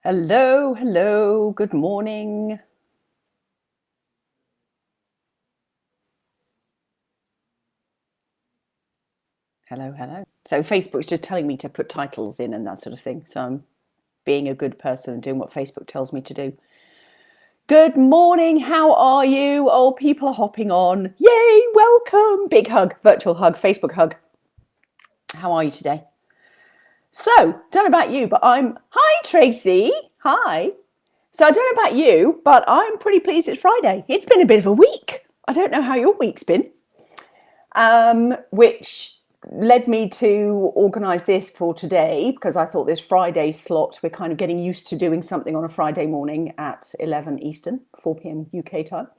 Hello, hello, good morning. Hello, hello. So Facebook's just telling me to put titles in and that sort of thing. So I'm being a good person and doing what Facebook tells me to do. Good morning, how are you? Oh, people are hopping on. Yay, welcome. Big hug, virtual hug, Facebook hug. How are you today? So, don't know about you, but hi Tracy. Hi. So I don't know about you, but I'm pretty pleased it's Friday. It's been a bit of a week. I don't know how your week's been. Which led me to organise this for today because I thought this Friday slot, we're kind of getting used to doing something on a Friday morning at 11 Eastern, 4 p.m. UK time.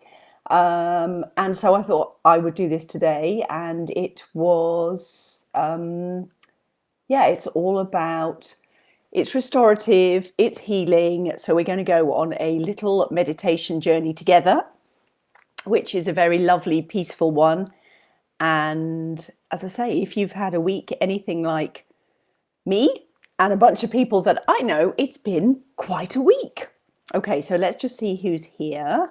And so I thought I would do this today, and it was, yeah, it's all about, it's restorative, it's healing. So we're going to go on a little meditation journey together, which is a very lovely, peaceful one. And as I say, if you've had a week anything like me and a bunch of people that I know, it's been quite a week. Okay, so let's just see who's here.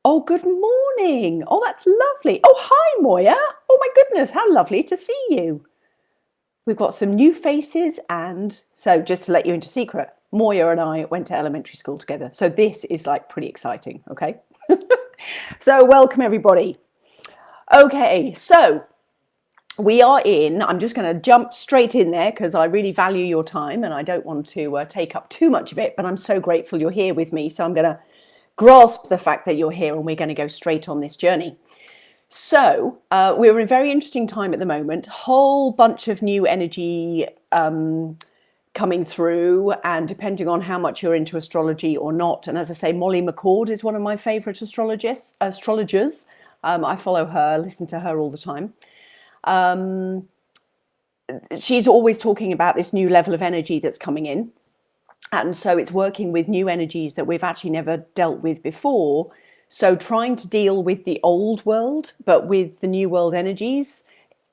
Oh, good morning. Oh, that's lovely. Oh, hi, Moya. Oh, my goodness, how lovely to see you. We've got some new faces. And so, just to let you into secret, Moya and I went to elementary school together. So, this is like pretty exciting. Okay. So, welcome, everybody. Okay, so we are in, I'm just going to jump straight in there because I really value your time and I don't want to take up too much of it, but I'm so grateful you're here with me. So I'm going to grasp the fact that you're here and we're going to go straight on this journey. So we're in a very interesting time at the moment, whole bunch of new energy coming through, and depending on how much you're into astrology or not. And as I say, Molly McCord is one of my favorite astrologers. I follow her, listen to her all the time. She's always talking about this new level of energy that's coming in. And so it's working with new energies that we've actually never dealt with before. So trying to deal with the old world, but with the new world energies,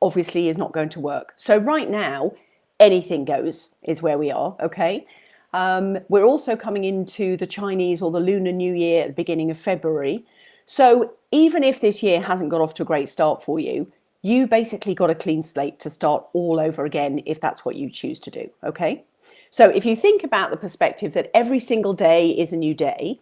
obviously is not going to work. So right now, anything goes is where we are, okay? We're also coming into the Chinese or the Lunar New Year at the beginning of February. So even if this year hasn't got off to a great start for you, you basically got a clean slate to start all over again if that's what you choose to do, okay? So if you think about the perspective that every single day is a new day,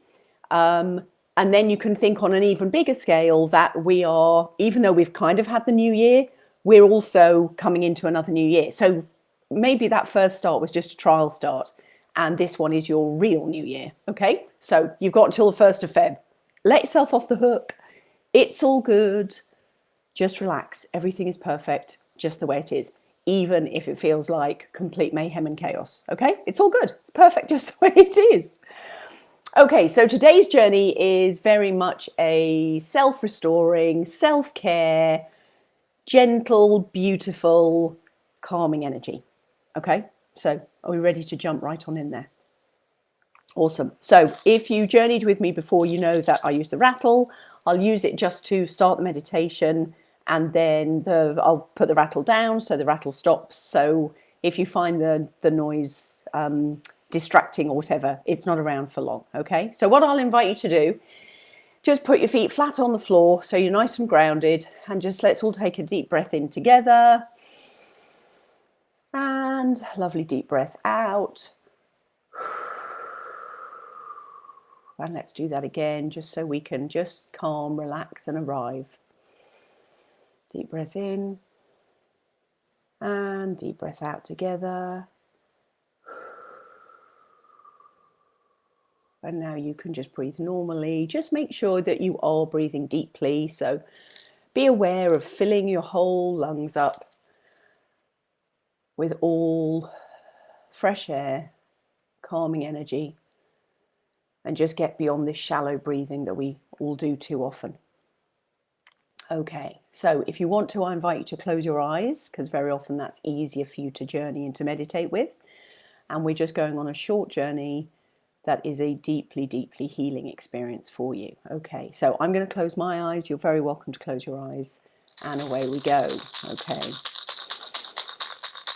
and then you can think on an even bigger scale that we are, even though we've kind of had the new year, we're also coming into another new year. So maybe that first start was just a trial start, and this one is your real new year, okay? So you've got until the 1st of Feb. Let yourself off the hook. It's all good. Just relax. Everything is perfect, just the way it is, even if it feels like complete mayhem and chaos. Okay? It's all good. It's perfect just the way it is. Okay, so today's journey is very much a self-restoring, self-care, gentle, beautiful, calming energy. Okay? So are we ready to jump right on in there? Awesome. So if you journeyed with me before, you know that I use the rattle. I'll use it just to start the meditation, and then I'll put the rattle down so the rattle stops. So if you find the noise distracting or whatever, it's not around for long. Okay. So what I'll invite you to do, just put your feet flat on the floor so you're nice and grounded, and just let's all take a deep breath in together. And lovely deep breath out. And let's do that again, just so we can just calm, relax, and arrive. Deep breath in and deep breath out together. And now you can just breathe normally. Just make sure that you are breathing deeply. So be aware of filling your whole lungs up with all fresh air, calming energy, and just get beyond this shallow breathing that we all do too often. Okay, so if you want to, I invite you to close your eyes, because very often that's easier for you to journey and to meditate with. And we're just going on a short journey that is a deeply, deeply healing experience for you. Okay, so I'm going to close my eyes. You're very welcome to close your eyes. And away we go. Okay.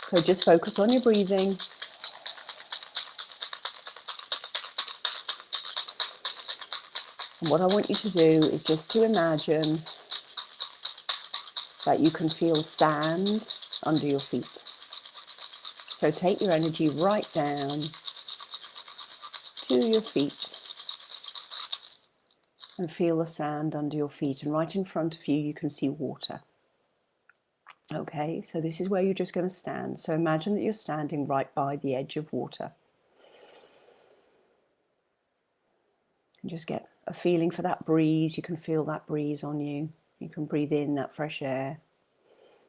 So just focus on your breathing. And what I want you to do is just to imagine that you can feel sand under your feet. So take your energy right down to your feet and feel the sand under your feet. And right in front of you, you can see water. Okay, so this is where you're just going to stand. So imagine that you're standing right by the edge of water. And just get a feeling for that breeze. You can feel that breeze on you. You can breathe in that fresh air.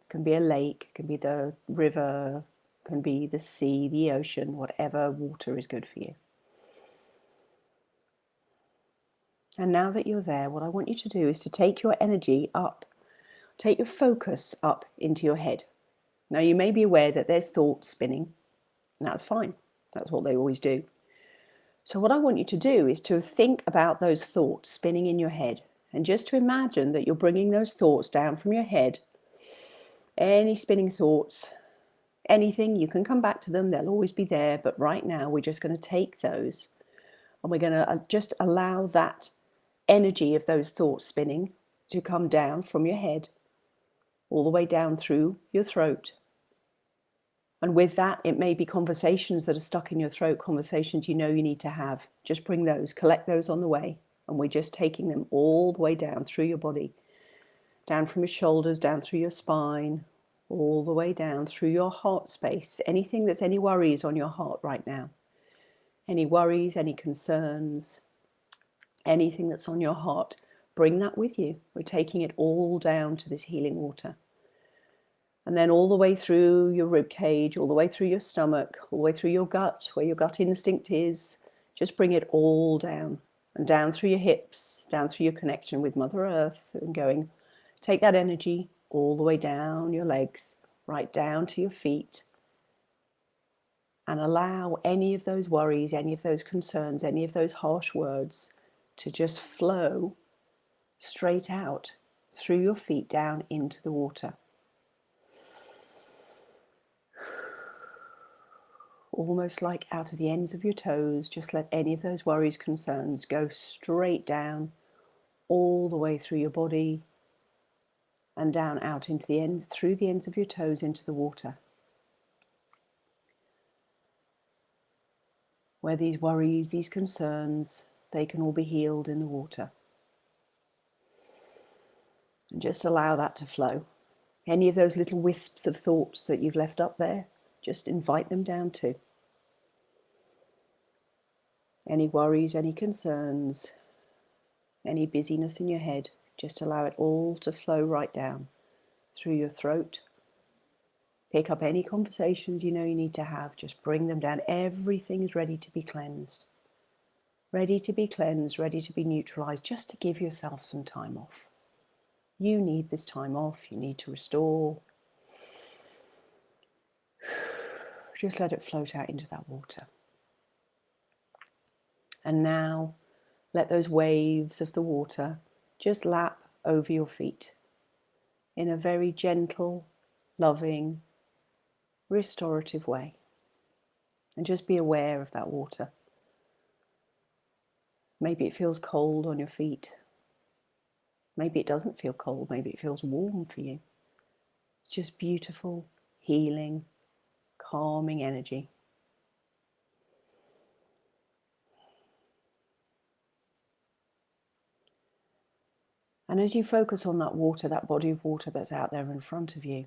It can be a lake, it can be the river, it can be the sea, the ocean, whatever water is good for you. And now that you're there, what I want you to do is to take your energy up, take your focus up into your head. Now you may be aware that there's thoughts spinning, and that's fine. That's what they always do. So what I want you to do is to think about those thoughts spinning in your head, and just to imagine that you're bringing those thoughts down from your head. Any spinning thoughts, anything, you can come back to them, they'll always be there, but right now we're just going to take those and we're going to just allow that energy of those thoughts spinning to come down from your head all the way down through your throat. And with that, it may be conversations that are stuck in your throat, conversations you know you need to have. Just bring those, collect those on the way, and we're just taking them all the way down through your body, down from your shoulders, down through your spine, all the way down through your heart space. Anything that's any worries on your heart right now, any worries, any concerns, anything that's on your heart, bring that with you. We're taking it all down to this healing water. And then all the way through your rib cage, all the way through your stomach, all the way through your gut, where your gut instinct is. Just bring it all down, and down through your hips, down through your connection with Mother Earth, and going, take that energy all the way down your legs, right down to your feet, and allow any of those worries, any of those concerns, any of those harsh words to just flow straight out through your feet down into the water. Almost like out of the ends of your toes, just let any of those worries, concerns go straight down all the way through your body and down out into the end, through the ends of your toes into the water. Where these worries, these concerns, they can all be healed in the water. And just allow that to flow. Any of those little wisps of thoughts that you've left up there, just invite them down too. Any worries, any concerns, any busyness in your head, just allow it all to flow right down through your throat. Pick up any conversations you know you need to have, just bring them down. Everything is ready to be cleansed. Ready to be cleansed, ready to be neutralized, just to give yourself some time off. You need this time off, you need to restore. Just let it float out into that water. And now let those waves of the water just lap over your feet in a very gentle, loving, restorative way. And just be aware of that water. Maybe it feels cold on your feet. Maybe it doesn't feel cold. Maybe it feels warm for you. It's just beautiful, healing, calming energy. And as you focus on that water, that body of water that's out there in front of you,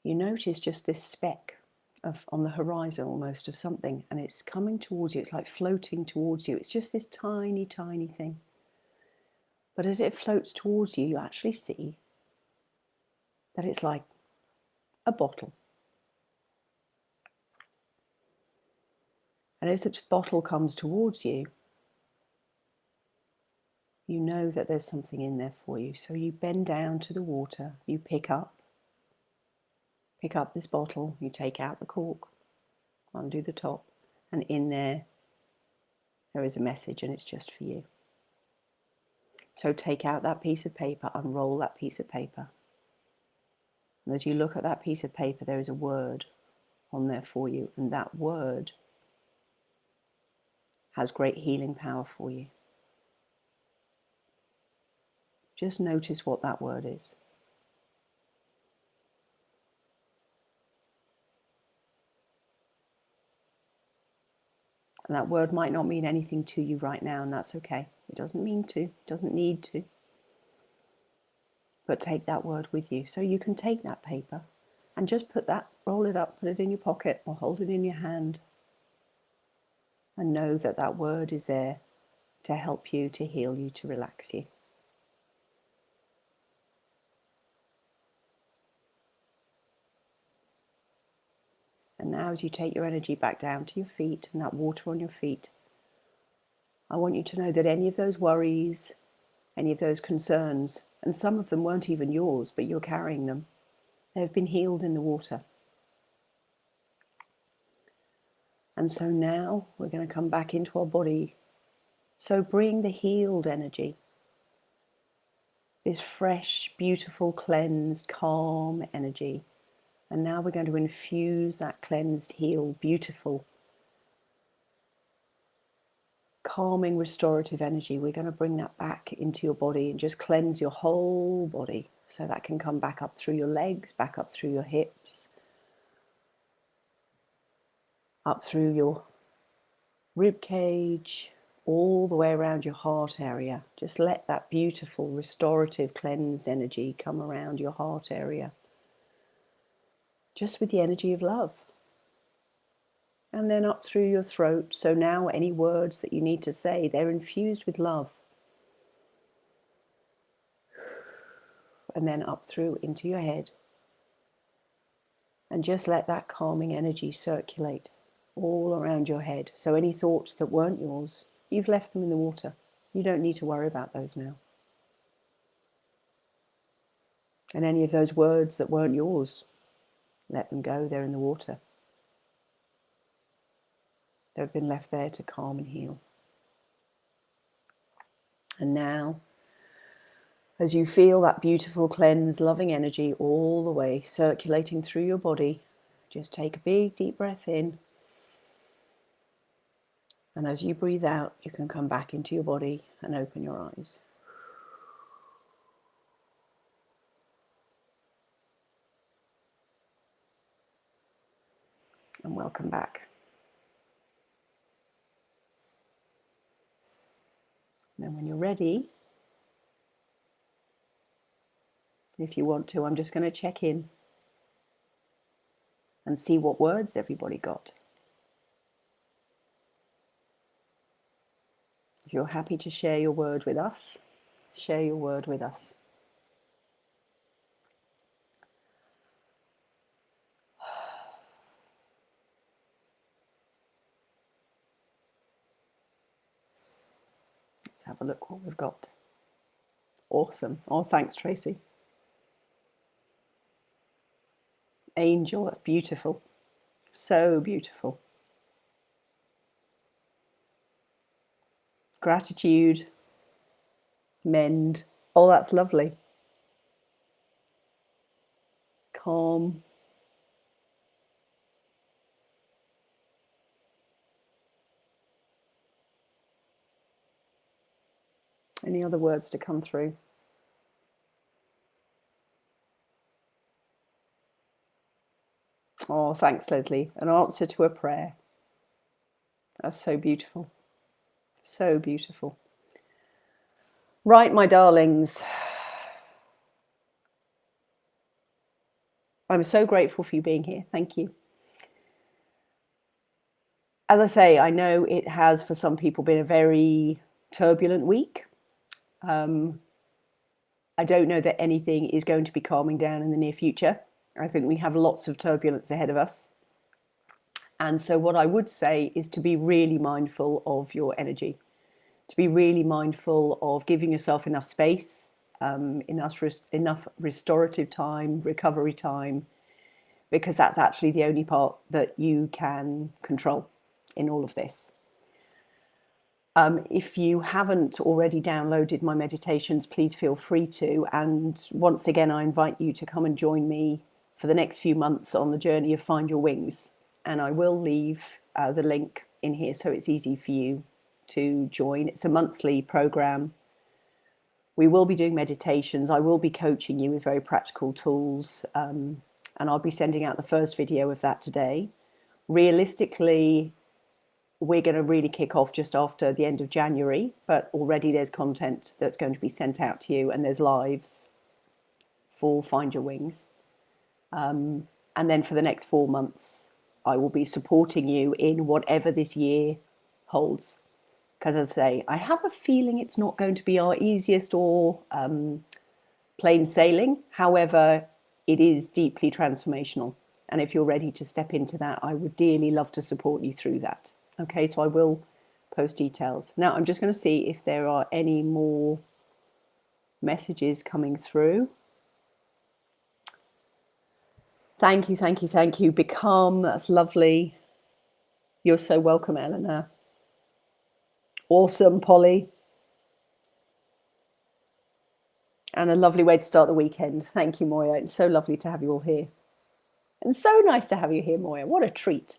you notice just this speck on the horizon almost of something, and it's coming towards you. It's like floating towards you. It's just this tiny, tiny thing. But as it floats towards you, you actually see that it's like a bottle. And as this bottle comes towards you, you know that there's something in there for you. So you bend down to the water, you pick up this bottle, you take out the cork, undo the top, and in there is a message, and it's just for you. So take out that piece of paper, unroll that piece of paper. And as you look at that piece of paper, there is a word on there for you, and that word has great healing power for you. Just notice what that word is. And that word might not mean anything to you right now, and that's okay. It doesn't mean to, it doesn't need to. But take that word with you. So you can take that paper and just roll it up, put it in your pocket or hold it in your hand. And know that that word is there to help you, to heal you, to relax you. And now as you take your energy back down to your feet and that water on your feet, I want you to know that any of those worries, any of those concerns, and some of them weren't even yours, but you're carrying them, they have been healed in the water. And so now we're going to come back into our body. So bring the healed energy, this fresh, beautiful, cleansed, calm energy. And now we're going to infuse that cleansed, healed, beautiful, calming, restorative energy. We're going to bring that back into your body and just cleanse your whole body. So that can come back up through your legs, back up through your hips, up through your rib cage, all the way around your heart area. Just let that beautiful, restorative, cleansed energy come around your heart area. Just with the energy of love. And then up through your throat. So now any words that you need to say, they're infused with love. And then up through into your head. And just let that calming energy circulate all around your head. So any thoughts that weren't yours, you've left them in the water. You don't need to worry about those now. And any of those words that weren't yours, let them go, they're in the water. They've been left there to calm and heal. And now, as you feel that beautiful, cleansed, loving energy all the way circulating through your body, just take a big, deep breath in. And as you breathe out, you can come back into your body and open your eyes. And welcome back. And then when you're ready, if you want to, I'm just going to check in and see what words everybody got. If you're happy to share your word with us, share your word with us. Let's have a look what we've got. Awesome. Oh, thanks, Tracy. Angel, beautiful. So beautiful. Gratitude. Mend. Oh, that's lovely. Calm. Any other words to come through? Oh, thanks, Leslie. An answer to a prayer. That's so beautiful. So beautiful. Right, my darlings. I'm so grateful for you being here. Thank you. As I say, I know it has for some people been a very turbulent week. I don't know that anything is going to be calming down in the near future. I think we have lots of turbulence ahead of us. And so what I would say is to be really mindful of your energy, to be really mindful of giving yourself enough space, enough restorative time, recovery time, because that's actually the only part that you can control in all of this. If you haven't already downloaded my meditations, please feel free to. And once again, I invite you to come and join me for the next few months on the journey of Find Your Wings. And I will leave the link in here so it's easy for you to join. It's a monthly program We will be doing meditations. I will be coaching you with very practical tools, and I'll be sending out the first video of that today. Realistically, we're going to really kick off just after the end of January, but already there's content that's going to be sent out to you, and there's lives for Find Your Wings. And then for the next 4 months, I will be supporting you in whatever this year holds. Because as I say, I have a feeling it's not going to be our easiest or plain sailing. However, it is deeply transformational. And if you're ready to step into that, I would dearly love to support you through that. Okay, so I will post details. Now, I'm just going to see if there are any more messages coming through. Thank you, thank you, thank you. Become, that's lovely. You're so welcome, Eleanor. Awesome, Polly. And a lovely way to start the weekend. Thank you, Moya. It's so lovely to have you all here. And so nice to have you here, Moya. What a treat.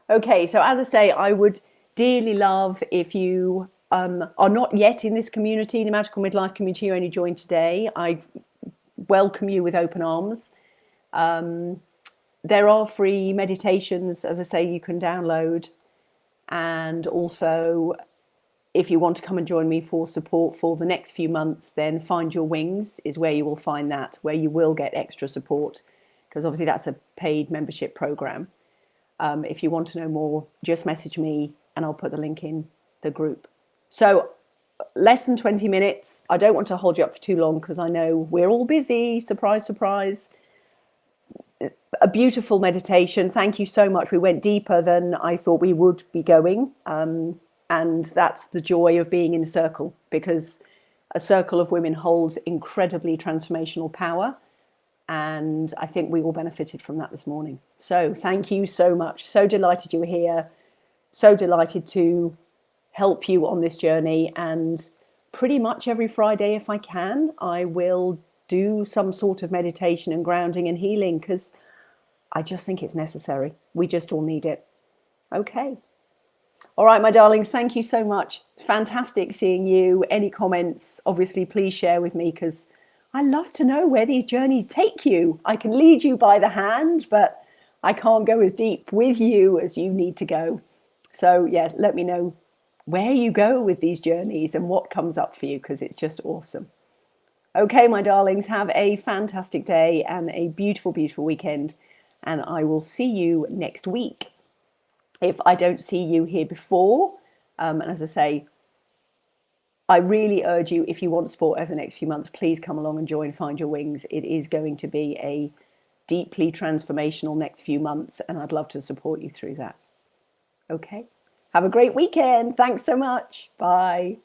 Okay, so as I say, I would dearly love if you are not yet in this community, the Magical Midlife community, you only joined today. I welcome you with open arms. There are free meditations, as I say, you can download. And also, if you want to come and join me for support for the next few months, then Find Your Wings is where you will find that, where you will get extra support, because obviously that's a paid membership program. If you want to know more, just message me and I'll put the link in the group. So less than 20 minutes. I don't want to hold you up for too long because I know we're all busy. Surprise, surprise. A beautiful meditation. Thank you so much. We went deeper than I thought we would be going. And that's the joy of being in a circle, because a circle of women holds incredibly transformational power. And I think we all benefited from that this morning. So thank you so much. So delighted you were here. So delighted to help you on this journey. And pretty much every Friday, if I can, I will do some sort of meditation and grounding and healing, because I just think it's necessary. We just all need it. Okay. All right, my darlings, thank you so much. Fantastic seeing you. Any comments, obviously, please share with me, because I love to know where these journeys take you. I can lead you by the hand, but I can't go as deep with you as you need to go. So yeah, let me know where you go with these journeys and what comes up for you, because it's just awesome. Okay, my darlings, have a fantastic day and a beautiful, beautiful weekend. And I will see you next week. If I don't see you here before, and as I say, I really urge you, if you want support over the next few months, please come along and join Find Your Wings. It is going to be a deeply transformational next few months, and I'd love to support you through that. Okay. Have a great weekend. Thanks so much. Bye.